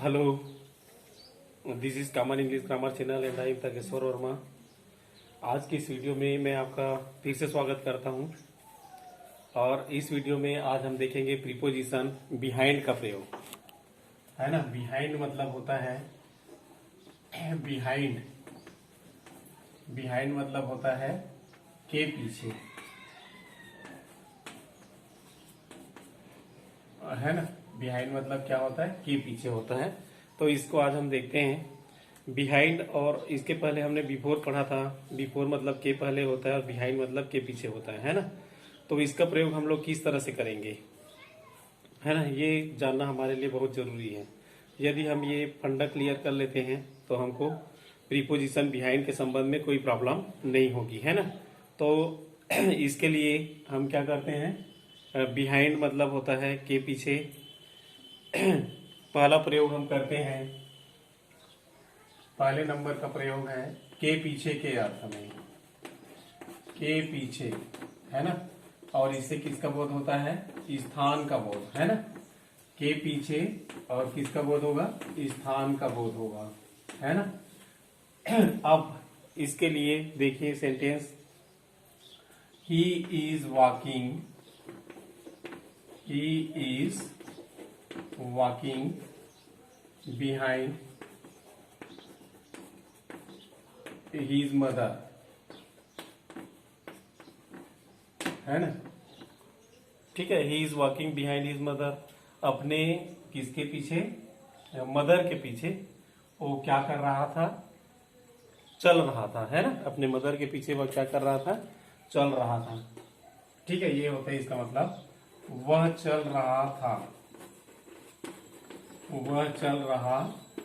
Hello, this is common English grammar channel and I am Takeshwar Verma. आज की इस video में मैं आपका फिर से स्वागत करता हूं और इस वीडियो में आज हम देखेंगे प्रीपोजिशन बिहाइंड का प्रयोग। है ना, बिहाइंड मतलब होता है बिहाइंड। बिहाइंड मतलब होता है के पीछे, है ना। बिहाइंड मतलब क्या होता है, के पीछे होता है। तो इसको आज हम देखते हैं बिहाइंड। और इसके पहले हमने बिफोर पढ़ा था। बिफोर मतलब के पहले होता है और बिहाइंड मतलब के पीछे होता है ना। तो इसका प्रयोग हम लोग किस तरह से करेंगे, है ना, ये जानना हमारे लिए बहुत जरूरी है। यदि हम ये फंडा क्लियर कर लेते हैं तो हमको प्रीपोजिशन बिहाइंड के संबंध में कोई प्रॉब्लम नहीं होगी, है ना। तो इसके लिए हम क्या करते हैं, बिहाइंड मतलब होता है के पीछे। पहला प्रयोग हम करते हैं, पहले नंबर का प्रयोग है के पीछे के अर्थ में, के पीछे, है ना। और इससे किसका बोध होता है, स्थान का बोध, है ना। के पीछे और किसका बोध होगा, स्थान का बोध होगा, है ना। अब इसके लिए देखिए sentence, he is walking, he is walking behind his mother, है ना। ठीक है, he is walking behind his mother, अपने किसके पीछे, मदर के पीछे वो क्या कर रहा था, चल रहा था, है ना। अपने मदर के पीछे वह क्या कर रहा था, चल रहा था। ठीक है, ये होता है इसका मतलब, वह चल रहा था, वह चल रहा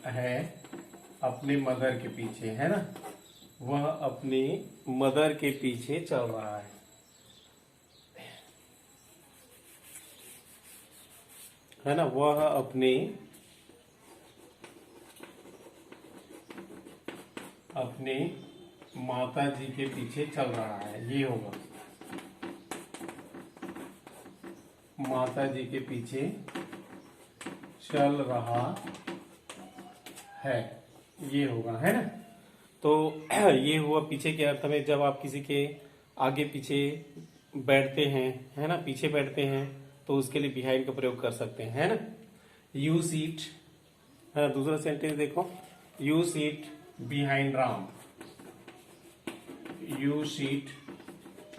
है अपने मदर के पीछे, है ना। वह अपनी मदर के पीछे चल रहा है ना। वह अपने माता जी के पीछे चल रहा है, ये होगा, माता जी के पीछे चल रहा है, ये होगा, है ना। तो ये हुआ पीछे के अर्थ में। जब आप किसी के आगे पीछे बैठते हैं, है ना, पीछे बैठते हैं, तो उसके लिए बिहाइंड का प्रयोग कर सकते हैं, है ना। यू सीट, है ना। दूसरा सेंटेंस देखो, you seat behind Ram, you seat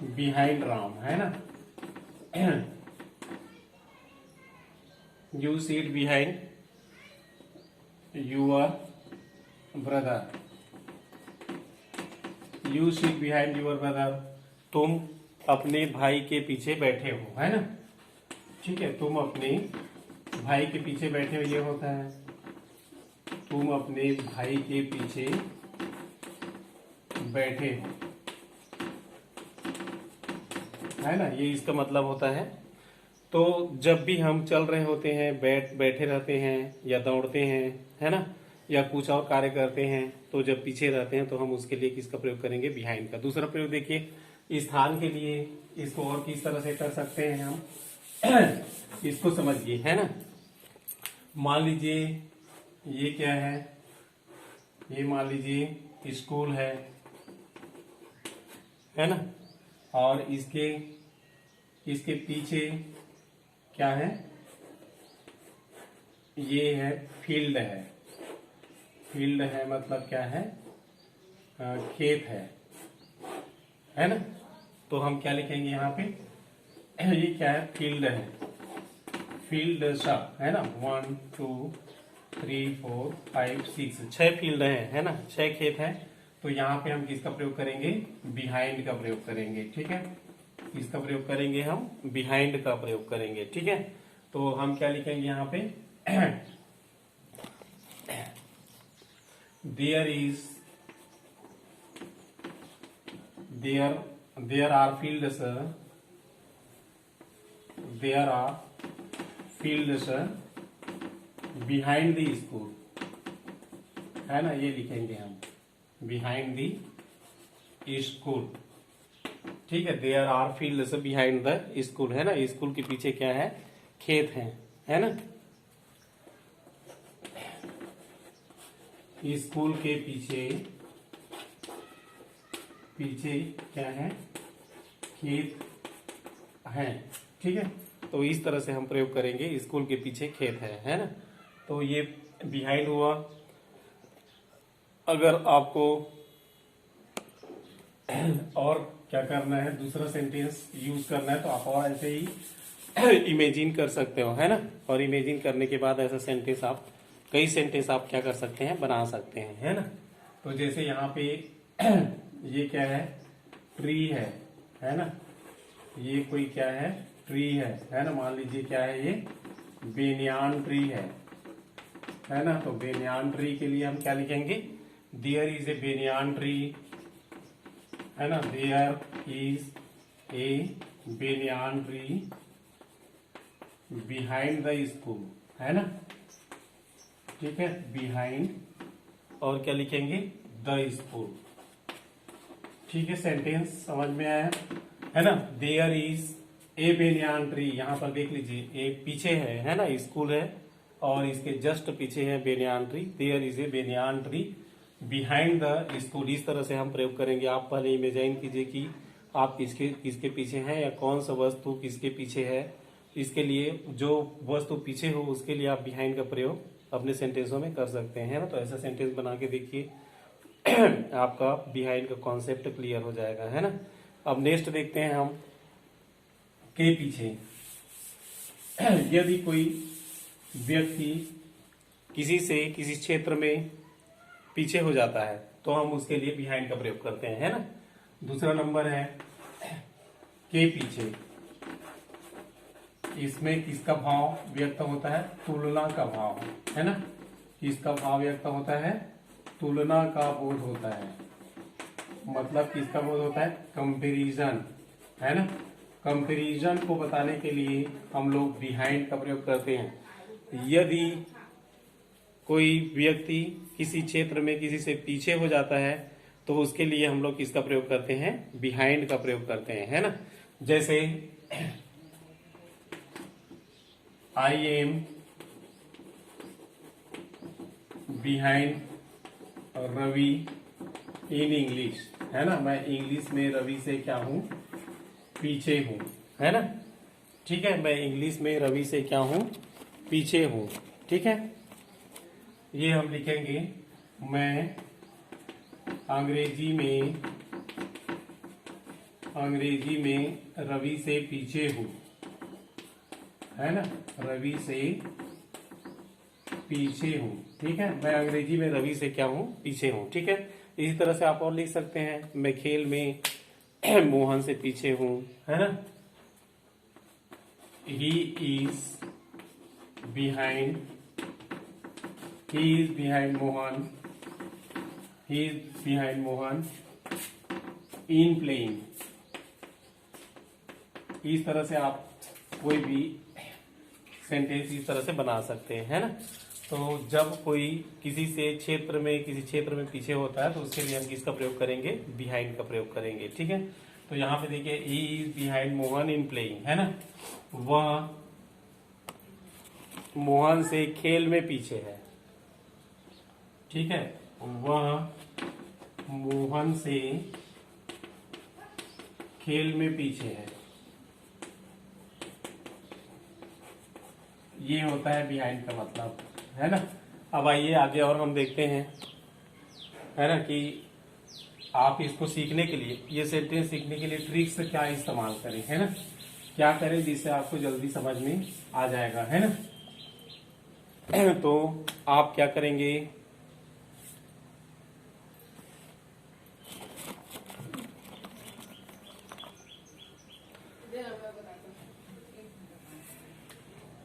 behind Ram, है ना। You sit behind your brother. You sit behind your brother. तुम अपने भाई के पीछे बैठे हो, है ना। ठीक है, तुम अपने भाई के पीछे बैठे हो, ये होता है, तुम अपने भाई के पीछे बैठे हो, है ना। ये इसका मतलब होता है। तो जब भी हम चल रहे होते हैं, बैठे रहते हैं या दौड़ते हैं, है ना, या कुछ और कार्य करते हैं, तो जब पीछे रहते हैं तो हम उसके लिए किसका प्रयोग करेंगे, बिहाइंड का। दूसरा प्रयोग देखिए, स्थान के लिए इसको और किस तरह से कर सकते हैं हम, इसको समझिए, है ना। मान लीजिए ये क्या है, ये मान लीजिए स्कूल है ना। और इसके पीछे क्या है, ये है फील्ड है मतलब क्या है, खेत है ना। तो हम क्या लिखेंगे यहाँ पे, ये क्या है, फील्ड है, फील्ड सब, है ना। 1 2 3 4 5 6 6 फील्ड है ना, 6 खेत है। तो यहाँ पे हम किसका प्रयोग करेंगे, बिहाइंड का प्रयोग करेंगे, ठीक है। इसका प्रयोग करेंगे हम, बिहाइंड का प्रयोग करेंगे, ठीक है। तो हम क्या लिखेंगे यहाँ पे, there are fields, behind the school, है ना। ये लिखेंगे हम, बिहाइंड द स्कूल, ठीक है। There are fields behind the school, है ना। स्कूल के पीछे क्या है, खेत है ना। स्कूल के पीछे पीछे क्या है, खेत है। ठीक है, तो इस तरह से हम प्रयोग करेंगे, स्कूल के पीछे खेत है ना। तो ये बिहाइंड हुआ। अगर आपको और क्या करना है, दूसरा सेंटेंस यूज करना है, तो आप और ऐसे ही इमेजिन कर सकते हो, है ना। और इमेजिन करने के बाद ऐसा सेंटेंस आप, कई सेंटेंस आप क्या कर सकते हैं, बना सकते हैं, है ना। तो जैसे यहाँ पे ये क्या है, ट्री है ना। ये कोई क्या है, ट्री है ना। मान लीजिए क्या है, ये बेनियान ट्री है ना। तो बेनियान ट्री के लिए हम क्या लिखेंगे, there is a banyan tree, है ना। There is a banyan tree behind the school, है ना। ठीक है, बिहाइंड, और क्या लिखेंगे, द स्कूल। ठीक है, सेंटेंस समझ में आया, है ना। There is a banyan tree, यहां पर देख लीजिए एक पीछे है ना, स्कूल है, और इसके जस्ट पीछे है banyan tree. There is a banyan tree behind the school. इस तरह से हम प्रयोग करेंगे। आप पहले इमेजिन कीजिए कि आप किसके पीछे हैं, या कौन सा वस्तु किसके पीछे है। इसके लिए जो वस्तु पीछे हो उसके लिए आप बिहाइंड का प्रयोग अपने सेंटेंसों में कर सकते हैं ना। तो ऐसा सेंटेंस बना के देखिए, आपका बिहाइंड का कॉन्सेप्ट क्लियर हो जाएगा, है ना। अब नेक्स्ट देखते हैं हम, के पीछे। यदि कोई व्यक्ति किसी से किसी क्षेत्र में पीछे हो जाता है तो हम उसके लिए बिहाइंड का प्रयोग करते हैं, है ना। दूसरा नंबर है के पीछे। इसमें किसका भाव व्यक्त होता है, तुलना का भाव, है ना। किसका भाव व्यक्त होता है, तुलना का बोध होता है। मतलब किसका बोध होता है, कंपैरिजन, है ना। कंपैरिजन को बताने के लिए हम लोग बिहाइंड का प्रयोग करते हैं। यदि कोई व्यक्ति किसी क्षेत्र में किसी से पीछे हो जाता है तो उसके लिए हम लोग किसका प्रयोग करते हैं, बिहाइंड का प्रयोग करते हैं, है ना। जैसे I am behind Ravi in English, है ना। मैं इंग्लिश में रवि से क्या हूं, पीछे हूं, है ना। ठीक है, मैं इंग्लिश में रवि से क्या हूं, पीछे हूं। ठीक है, ये हम लिखेंगे, मैं अंग्रेजी में रवि से पीछे हूं, है ना। रवि से पीछे हूं। ठीक है, मैं अंग्रेजी में रवि से क्या हूं, पीछे हूं। ठीक है, इसी तरह से आप और लिख सकते हैं, मैं खेल में मोहन से पीछे हूं, है ना। He is behind Mohan, he is behind Mohan in playing. इस तरह से आप कोई भी सेंटेंस इस तरह से बना सकते हैं, है ना। तो जब कोई किसी क्षेत्र में पीछे होता है तो उसके लिए हम किसका प्रयोग करेंगे, बिहाइंड का प्रयोग करेंगे। ठीक है, तो यहाँ पे देखिए, he is behind Mohan in playing, है ना। वह मोहन से खेल में पीछे है। ठीक है, वह मोहन से खेल में पीछे है। ये होता है बिहाइंड का मतलब, है ना। अब आइए आगे और हम देखते हैं, है ना, कि आप इसको सीखने के लिए, ये सेंटेंस सीखने के लिए ट्रिक्स क्या इस्तेमाल करें, है ना। क्या करें जिससे आपको जल्दी समझ में आ जाएगा, है ना। तो आप क्या करेंगे,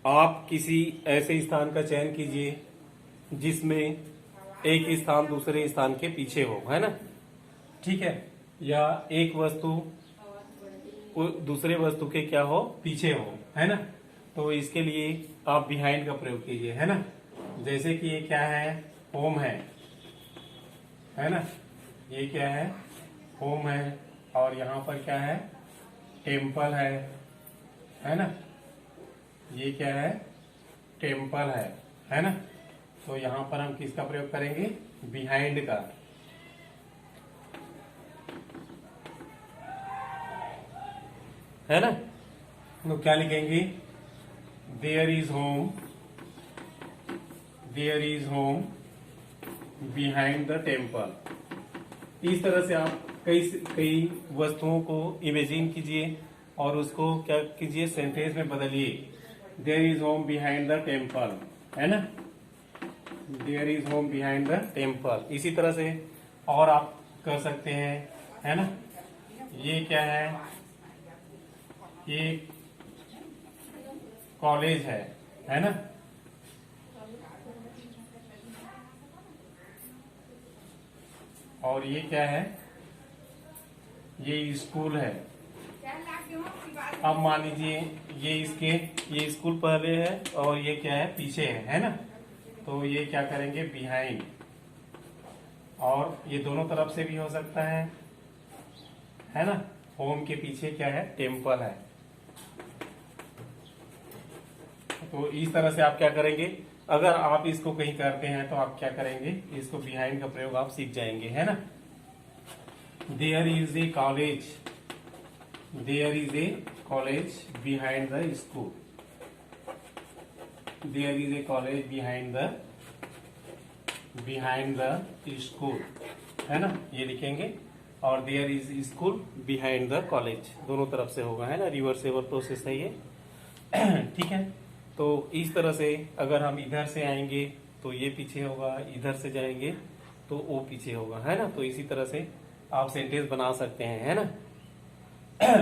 आप किसी ऐसे स्थान का चयन कीजिए जिसमें एक स्थान दूसरे स्थान के पीछे हो, है ना। ठीक है, या एक वस्तु दूसरे वस्तु के क्या हो, पीछे हो, है ना। तो इसके लिए आप बिहाइंड का प्रयोग कीजिए, है ना। जैसे कि ये क्या है, होम है ना। ये क्या है, होम है, और यहाँ पर क्या है, टेम्पल है ना। ये क्या है, टेम्पल है ना। तो यहाँ पर हम किसका प्रयोग करेंगे? बिहाइंड का। है ना? तो क्या लिखेंगे? There is home, there is home behind the temple. इस तरह से आप कई कई वस्तुओं को इमेजिन कीजिए और उसको क्या कीजिए, सेंटेंस में बदलिए। There is home behind the temple, है ना? There is home behind the temple. इसी तरह से और आप कर सकते हैं, है ना? ये क्या है? ये कॉलेज है ना? और ये क्या है? ये स्कूल है। अब मान लीजिए ये स्कूल पहले है और ये क्या है? पीछे है ना? तो ये क्या करेंगे? बिहाइंड। और ये दोनों तरफ से भी हो सकता है ना? होम के पीछे क्या है? टेम्पल है। तो इस तरह से आप क्या करेंगे? अगर आप इसको कहीं करते हैं तो आप क्या करेंगे? इसको बिहाइंड का प्रयोग आप सीख जाएंगे, है ना? There is a college, there is a college behind the school, there is a college behind the school, है ना? ये लिखेंगे। और there is school behind the college, दोनों तरफ से होगा, है ना? रिवर्सेबल प्रोसेस है ये। ठीक है। तो इस तरह से अगर हम इधर से आएंगे तो ये पीछे होगा, इधर से जाएंगे तो वो पीछे होगा, है ना? तो इसी तरह से आप सेंटेंस बना सकते हैं, है ना?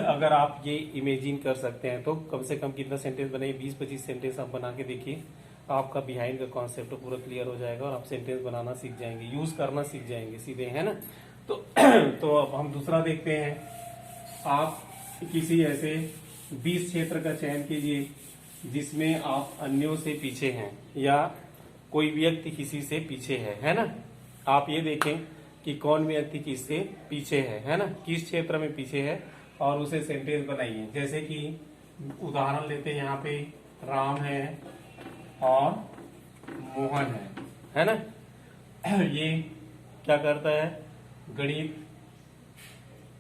अगर आप ये इमेजिन कर सकते हैं तो कम से कम कितना सेंटेंस बने? 20-25 सेंटेंस आप बना के देखिए, आपका बिहाइंड का कॉन्सेप्ट पूरा क्लियर हो जाएगा और आप सेंटेंस बनाना सीख जाएंगे, यूज करना सीख जाएंगे सीधे, है ना? तो तो अब हम दूसरा देखते हैं। आप किसी ऐसे 20 क्षेत्र का चयन कीजिए जिसमें आप अन्यों से पीछे हैं या कोई व्यक्ति किसी से पीछे है ना? आप ये देखें कि कौन व्यक्ति किससे पीछे है ना? किस क्षेत्र में पीछे है और उसे सेंटेंस बनाइए। जैसे कि उदाहरण लेते हैं, यहाँ पे राम है और मोहन है ना? ये क्या करता है? गणित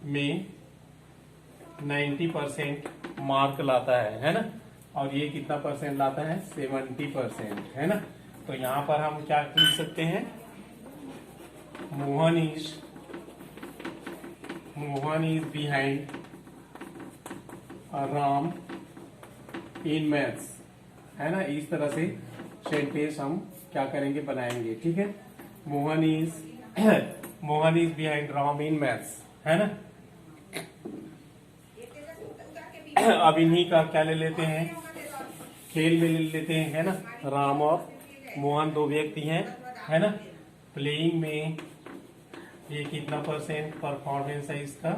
में 90% मार्क लाता है ना? और ये कितना परसेंट लाता है? 70%, है ना? तो यहाँ पर हम क्या लिख सकते हैं? Mohan is behind Ram in maths, है ना? इस तरह से सेंटेंस हम क्या करेंगे? बनाएंगे, ठीक है? Mohan is behind Ram in maths, है ना? अब इन्हीं का क्या ले लेते हैं? खेल में ले लेते हैं, है ना? राम और मोहन दो व्यक्ति हैं, है ना? प्लेइंग में ये कितना परसेंट परफॉर्मेंस है इसका?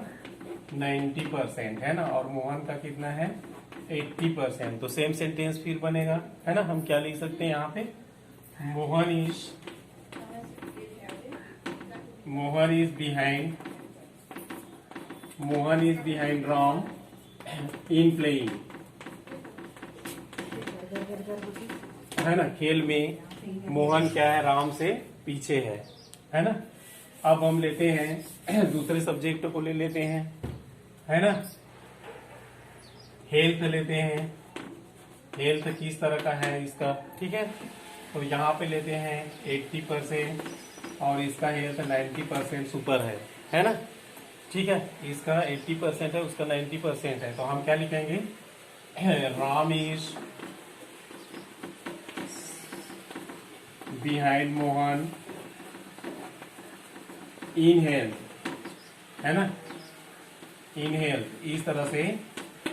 90%, है ना? और मोहन का कितना है? 80%। तो सेम सेंटेंस फिर बनेगा, है ना? हम क्या लिख सकते हैं यहाँ पे? Mohan is behind Ram in playing, है ना? खेल में मोहन क्या है? राम से पीछे है ना? अब हम लेते हैं दूसरे सब्जेक्ट को ले लेते हैं, है ना? हेल्थ लेते हैं। हेल्थ किस तरह का है इसका? ठीक है। तो यहाँ पे लेते हैं 80% और इसका हेल्थ 90% सुपर है ना? ठीक है। इसका 80% है, उसका 90% है। तो हम क्या लिखेंगे? Ram is behind Mohan in health, है ना? इन हेल्थ, इस तरह से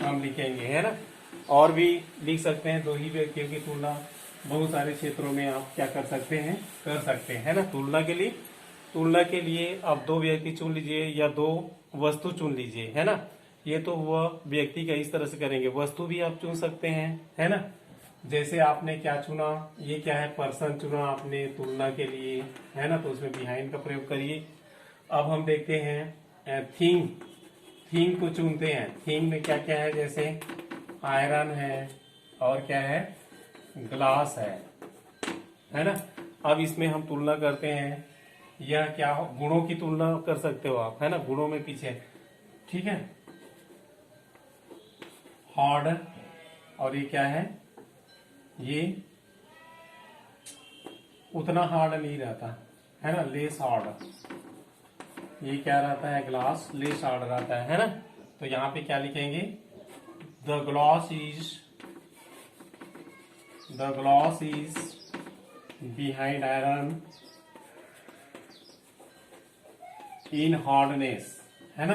हम लिखेंगे, है ना? और भी लिख सकते हैं। दो ही व्यक्तियों की तुलना बहुत सारे क्षेत्रों में आप क्या कर सकते हैं? कर सकते हैं, है ना? तुलना के लिए आप दो व्यक्ति चुन लीजिए या दो वस्तु चुन लीजिए, है ना? ये तो हुआ व्यक्ति का, इस तरह से करेंगे। वस्तु भी आप चुन सकते हैं, है ना? जैसे आपने क्या चुना? ये क्या है? पर्सन चुना आपने तुलना के लिए, है ना? तो उसमें बिहाइंड का प्रयोग करिए। अब हम देखते हैं थिंग को चुनते हैं। थिंग में क्या क्या है? जैसे आयरन है और क्या है? ग्लास है ना? अब इसमें हम तुलना करते हैं, यह क्या हो, गुणों की तुलना कर सकते हो आप, है ना, गुणों में पीछे, ठीक है। हार्ड, और ये क्या है, ये उतना हार्ड नहीं रहता, है ना, लेस हार्ड। ये क्या रहता है, ग्लास लेस हार्ड रहता है ना। तो यहाँ पे क्या लिखेंगे, the glass is behind iron in hardness, है ना,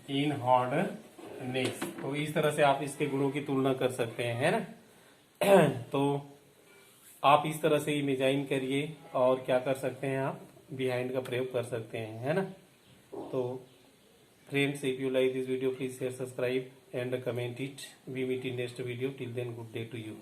इन हार्डनेस। तो इस तरह से आप इसके गुणों की तुलना कर सकते हैं, है ना। तो आप इस तरह से इमेजाइन करिए, और क्या कर सकते हैं, आप बिहाइंड का प्रयोग कर सकते हैं, है ना। तो friends, if you like this video, please share, subscribe and comment it. We meet in next video. Till then, good day to you.